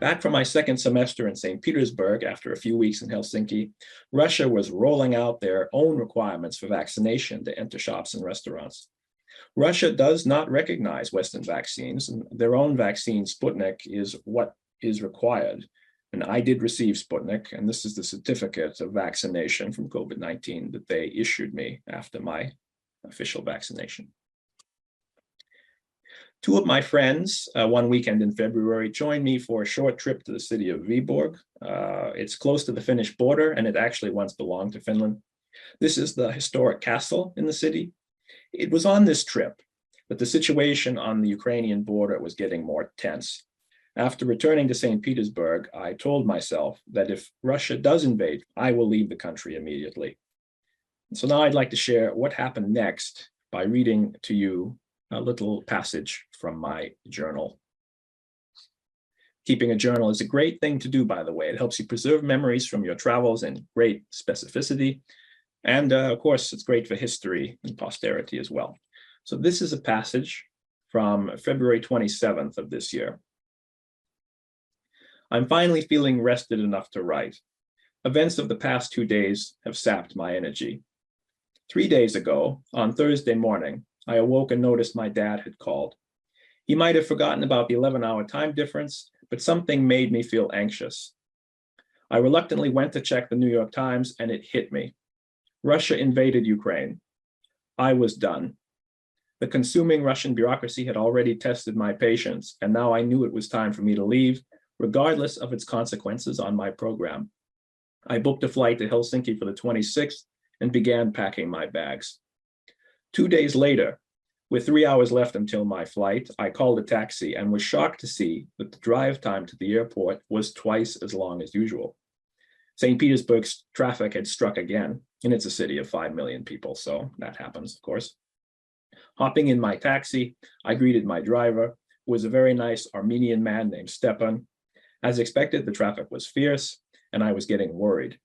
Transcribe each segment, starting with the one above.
Back from my second semester in St. Petersburg after a few weeks in Helsinki, Russia was rolling out their own requirements for vaccination to enter shops and restaurants. Russia does not recognize Western vaccines, and their own vaccine, Sputnik, is what is required. And I did receive Sputnik, and this is the certificate of vaccination from COVID-19 that they issued me after my official vaccination. Two of my friends, one weekend in February, joined me for a short trip to the city of Viborg. It's close to the Finnish border, and it actually once belonged to Finland. This is the historic castle in the city. It was on this trip that the situation on the Ukrainian border was getting more tense. After returning to St. Petersburg, I told myself that if Russia does invade, I will leave the country immediately. So now I'd like to share what happened next by reading to you a little passage from my journal. Keeping a journal is a great thing to do, by the way. It helps you preserve memories from your travels in great specificity. And of course, it's great for history and posterity as well. So this is a passage from February 27th of this year. I'm finally feeling rested enough to write. Events of the past 2 days have sapped my energy. 3 days ago, on Thursday morning, I awoke and noticed my dad had called. He might have forgotten about the 11-hour time difference, but something made me feel anxious. I reluctantly went to check the New York Times, and it hit me. Russia invaded Ukraine. I was done. The consuming Russian bureaucracy had already tested my patience, and now I knew it was time for me to leave, regardless of its consequences on my program. I booked a flight to Helsinki for the 26th and began packing my bags. 2 days later, with 3 hours left until my flight, I called a taxi and was shocked to see that the drive time to the airport was twice as long as usual. St. Petersburg's traffic had struck again, and it's a city of 5 million people, so that happens, of course. Hopping in my taxi, I greeted my driver, who was a very nice Armenian man named Stepan. As expected, the traffic was fierce, and I was getting worried.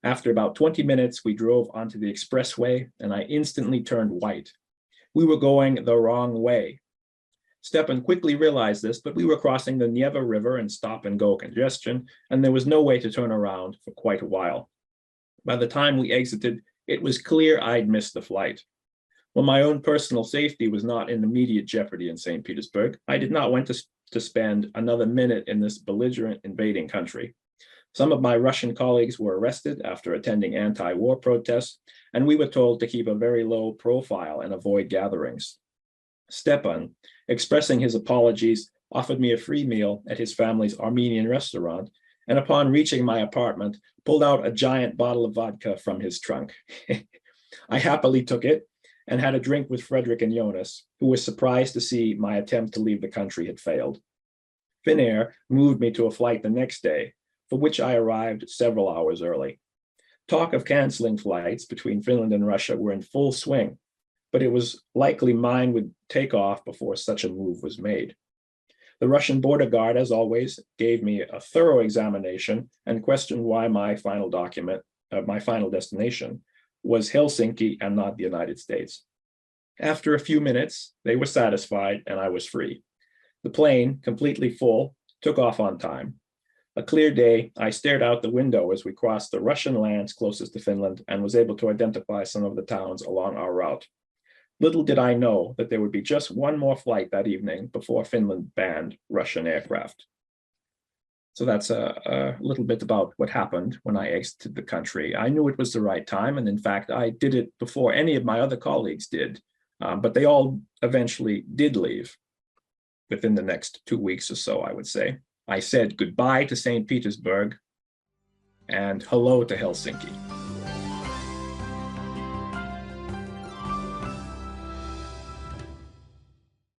After about 20 minutes, we drove onto the expressway, and I instantly turned white. We were going the wrong way. Stepan quickly realized this, but we were crossing the Neva River in stop-and-go congestion, and there was no way to turn around for quite a while. By the time we exited, it was clear I'd missed the flight. While my own personal safety was not in immediate jeopardy in St. Petersburg, I did not want to spend another minute in this belligerent invading country. Some of my Russian colleagues were arrested after attending anti-war protests, and we were told to keep a very low profile and avoid gatherings. Stepan, expressing his apologies, offered me a free meal at his family's Armenian restaurant, and upon reaching my apartment, pulled out a giant bottle of vodka from his trunk. I happily took it and had a drink with Frederick and Jonas, who was surprised to see my attempt to leave the country had failed. Finnair moved me to a flight the next day, for which I arrived several hours early. Talk of canceling flights between Finland and Russia were in full swing, but it was likely mine would take off before such a move was made. The Russian border guard, as always, gave me a thorough examination and questioned why my final destination was Helsinki and not the United States. After a few minutes, they were satisfied and I was free. The plane, completely full, took off on time. A clear day, I stared out the window as we crossed the Russian lands closest to Finland and was able to identify some of the towns along our route. Little did I know that there would be just one more flight that evening before Finland banned Russian aircraft. So that's a little bit about what happened when I exited the country. I knew it was the right time, and in fact, I did it before any of my other colleagues did, but they all eventually did leave within the next 2 weeks or so, I would say. I said goodbye to St. Petersburg and hello to Helsinki.